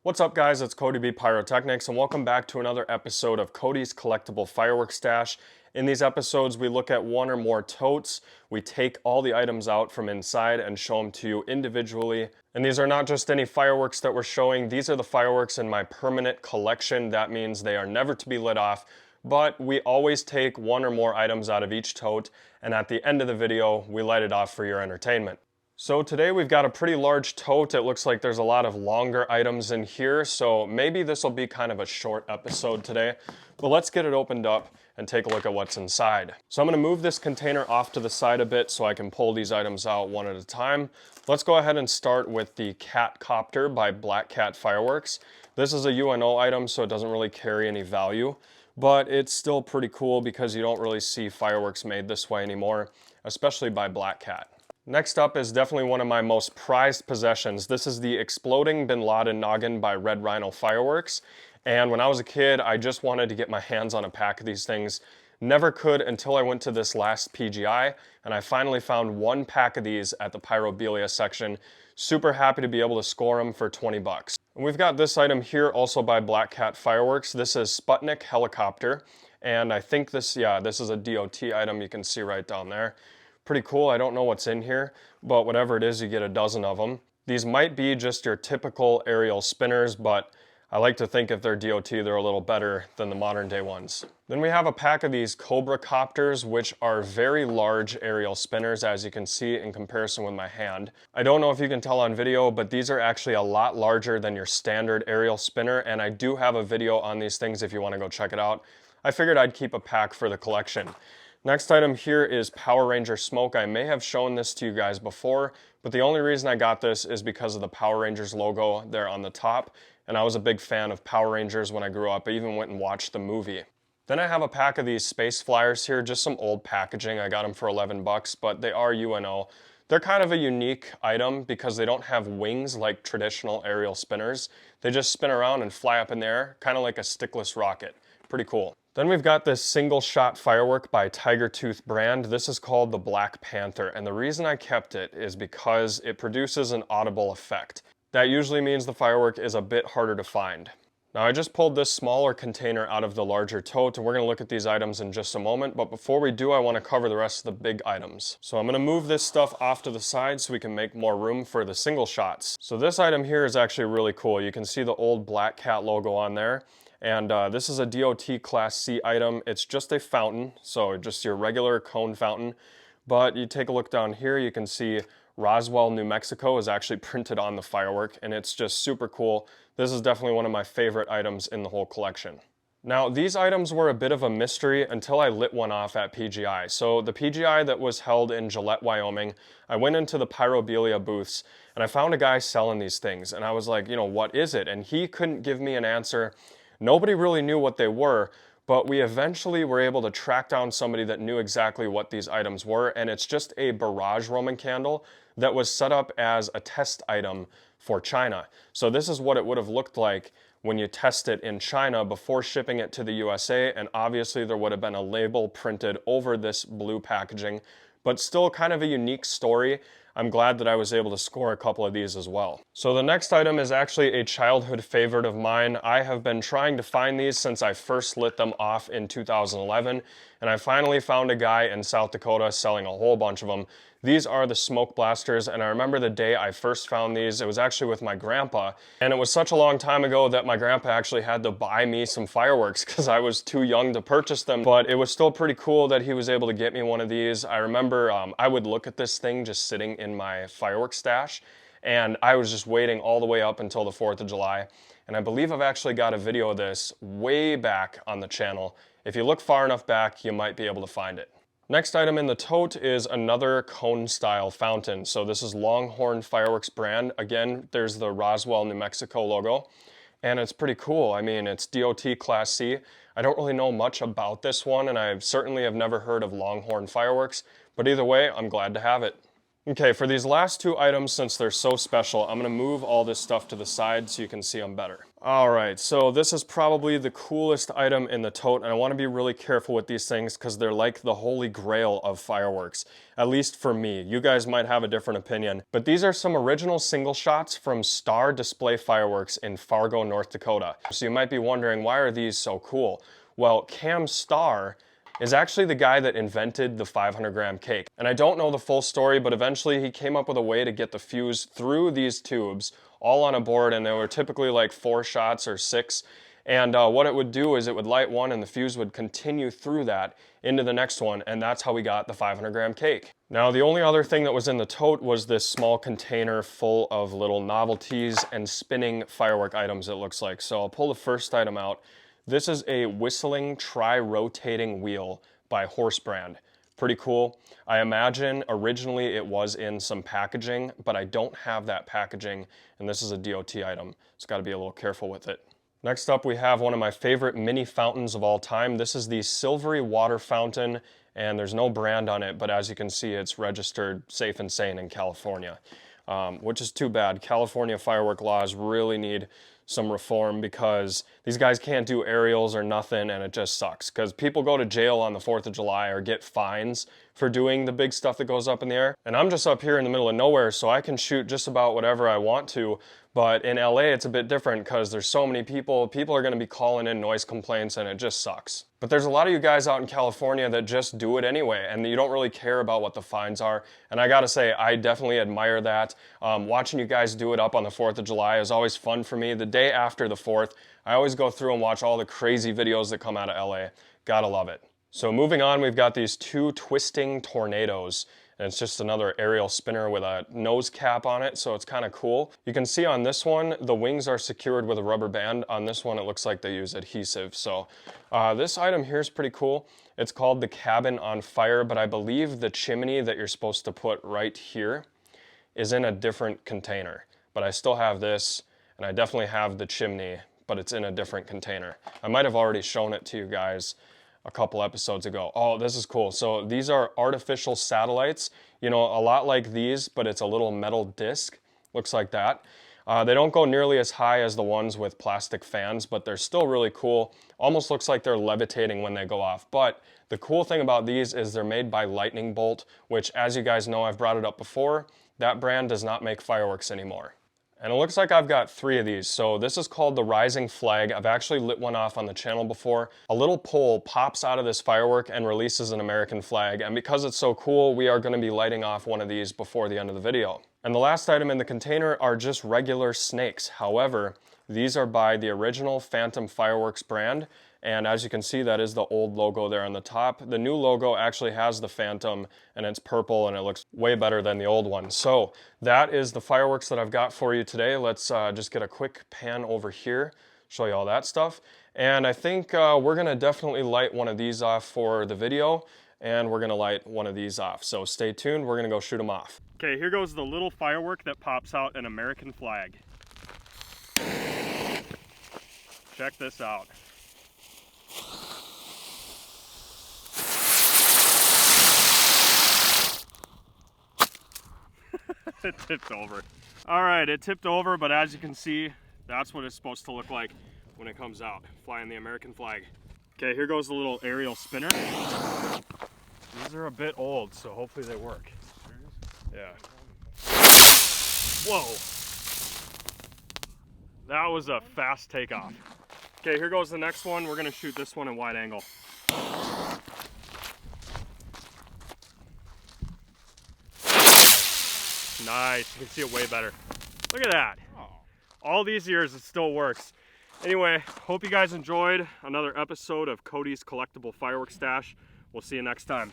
What's up guys, it's Cody B Pyrotechnics and welcome back to another episode of Cody's Collectible Fireworks Stash. In these episodes we look at one or more totes, we take all the items out from inside and show them to you individually. And these are not just any fireworks that we're showing, these are the fireworks in my permanent collection. That means they are never to be lit off, but we always take one or more items out of each tote and at the end of the video we light it off for your entertainment. So today we've got a pretty large tote. It looks like there's a lot of longer items in here, so maybe this will be kind of a short episode today. But let's get it opened up and take a look at what's inside. So I'm going to move this container off to the side a bit so I can pull these items out one at a time. Let's go ahead and start with the Copter by Black Cat Fireworks. This is a UNO item, so it doesn't really carry any value, but it's still pretty cool because you don't really see fireworks made this way anymore, especially by Black Cat. Next up is definitely one of my most prized possessions. This is the Exploding Bin Laden Noggin by Rhino Fireworks. And when I was a kid, I just wanted to get my hands on a pack of these things. Never could until I went to this last PGI, and I finally found one pack of these at the Pyrobelia section. Super happy to be able to score them for 20 bucks. And we've got this item here also by Black Cat Fireworks. This is Sputnik Helicopter. And I think this is a DOT item you can see right down there. Pretty cool. I don't know what's in here, but whatever it is, you get a dozen of them. These might be just your typical aerial spinners, but I like to think if they're DOT, they're a little better than the modern day ones. Then we have a pack of these Cobra Copters, which are very large aerial spinners, as you can see in comparison with my hand. I don't know if you can tell on video, but these are actually a lot larger than your standard aerial spinner, and I do have a video on these things if you want to go check it out. I figured I'd keep a pack for the collection. Next item here is Power Ranger Smoke. I may have shown this to you guys before, but the only reason I got this is because of the Power Rangers logo there on the top, and I was a big fan of Power Rangers when I grew up. I even went and watched the movie. Then I have a pack of these Space Flyers here, just some old packaging. I got them for 11 bucks, but they are UNO. They're kind of a unique item because they don't have wings like traditional aerial spinners. They just spin around and fly up in the air, kind of like a stickless rocket. Pretty cool. Then we've got this single shot firework by Tiger Tooth brand. This is called the Black Panther, and the reason I kept it is because it produces an audible effect. That usually means the firework is a bit harder to find. Now I just pulled this smaller container out of the larger tote, and we're going to look at these items in just a moment, but before we do I want to cover the rest of the big items. So I'm going to move this stuff off to the side so we can make more room for the single shots. So this item here is actually really cool. You can see the old Black Cat logo on there. And this is a DOT Class C item. It's just a fountain, so just your regular cone fountain. But you take a look down here, you can see Roswell, New Mexico is actually printed on the firework, and it's just super cool. This is definitely one of my favorite items in the whole collection. Now, these items were a bit of a mystery until I lit one off at PGI. So the PGI that was held in Gillette, Wyoming, I went into the Pyrobelia booths, and I found a guy selling these things. And I was like, what is it? And he couldn't give me an answer. Nobody really knew what they were, but we eventually were able to track down somebody that knew exactly what these items were, and it's just a barrage Roman candle that was set up as a test item for China. So this is what it would have looked like when you test it in China before shipping it to the USA, and obviously there would have been a label printed over this blue packaging, but still kind of a unique story. I'm glad that I was able to score a couple of these as well. So the next item is actually a childhood favorite of mine. I have been trying to find these since I first lit them off in 2011, and I finally found a guy in South Dakota selling a whole bunch of them. These are the smoke blasters, and I remember the day I first found these, it was actually with my grandpa, and it was such a long time ago that my grandpa actually had to buy me some fireworks because I was too young to purchase them, but it was still pretty cool that he was able to get me one of these. I remember I would look at this thing just sitting in my fireworks stash, and I was just waiting all the way up until the 4th of July, and I believe I've actually got a video of this way back on the channel. If you look far enough back, you might be able to find it. Next item in the tote is another cone style fountain. So this is Longhorn Fireworks brand. Again, there's the Roswell, New Mexico logo, and it's pretty cool. I mean, it's DOT Class C. I don't really know much about this one, and I certainly have never heard of Longhorn Fireworks, but either way, I'm glad to have it. Okay, for these last two items, since they're so special, I'm gonna move all this stuff to the side so you can see them better. All right, so this is probably the coolest item in the tote, and I wanna be really careful with these things because they're like the holy grail of fireworks, at least for me. You guys might have a different opinion, but these are some original single shots from Star Display Fireworks in Fargo, North Dakota. So you might be wondering, why are these so cool? Well, Cam Starr is actually the guy that invented the 500-gram cake. And I don't know the full story, but eventually he came up with a way to get the fuse through these tubes, all on a board, and they were typically like 4 shots or 6. And what it would do is it would light one and the fuse would continue through that into the next one, and that's how we got the 500-gram cake. Now, the only other thing that was in the tote was this small container full of little novelties and spinning firework items, it looks like. So I'll pull the first item out. This is a whistling tri-rotating wheel by Horse Brand. Pretty cool. I imagine originally it was in some packaging, but I don't have that packaging, and this is a DOT item, so got to be a little careful with it. Next up, we have one of my favorite mini fountains of all time. This is the Silvery water fountain, and there's no brand on it, but as you can see, it's registered safe and sane in California, which is too bad. California firework laws really need some reform because these guys can't do aerials or nothing, and it just sucks because people go to jail on the 4th of July or get fines for doing the big stuff that goes up in the air. And I'm just up here in the middle of nowhere, so I can shoot just about whatever I want to. But in LA, it's a bit different because there's so many people. People are going to be calling in noise complaints, and it just sucks. But there's a lot of you guys out in California that just do it anyway, and you don't really care about what the fines are. And I gotta say, I definitely admire that. Watching you guys do it up on the 4th of July is always fun for me. The day after the 4th, I always go through and watch all the crazy videos that come out of LA. Gotta love it. So moving on, we've got these 2 twisting tornadoes. And it's just another aerial spinner with a nose cap on it, so it's kind of cool. You can see on this one, the wings are secured with a rubber band. On this one, it looks like they use adhesive. So this item here is pretty cool. It's called the Cabin on Fire, but I believe the chimney that you're supposed to put right here is in a different container. But I still have this, and I definitely have the chimney, but it's in a different container. I might have already shown it to you guys a couple episodes ago. Oh, this is cool. So these are artificial satellites, you know, a lot like these, but it's a little metal disc. Looks like that. They don't go nearly as high as the ones with plastic fans, but they're still really cool. Almost looks like they're levitating when they go off. But the cool thing about these is they're made by Lightning Bolt, which, as you guys know, I've brought it up before, that brand does not make fireworks anymore. And it looks like I've got 3 of these. So this is called the Rising Flag. I've actually lit one off on the channel before. A little pole pops out of this firework and releases an American flag. And because it's so cool, we are going to be lighting off one of these before the end of the video. And the last item in the container are just regular snakes. However, these are by the original Phantom Fireworks brand. And as you can see, that is the old logo there on the top. The new logo actually has the Phantom, and it's purple, and it looks way better than the old one. So that is the fireworks that I've got for you today. Let's just get a quick pan over here, show you all that stuff. And I think we're gonna definitely light one of these off for the video, and we're gonna light one of these off. So stay tuned, we're gonna go shoot them off. Okay, here goes the little firework that pops out an American flag. Check this out. It tipped over. All right, it tipped over, but as you can see, that's what it's supposed to look like when it comes out, flying the American flag. Okay, here goes the little aerial spinner. These are a bit old, so hopefully they work. Yeah. Whoa. That was a fast takeoff. Okay, here goes the next one. We're gonna shoot this one in wide angle. Nice, you can see it way better. Look at that. All these years, it still works. Anyway, hope you guys enjoyed another episode of Cody's Collectible Fireworks Stash. We'll see you next time.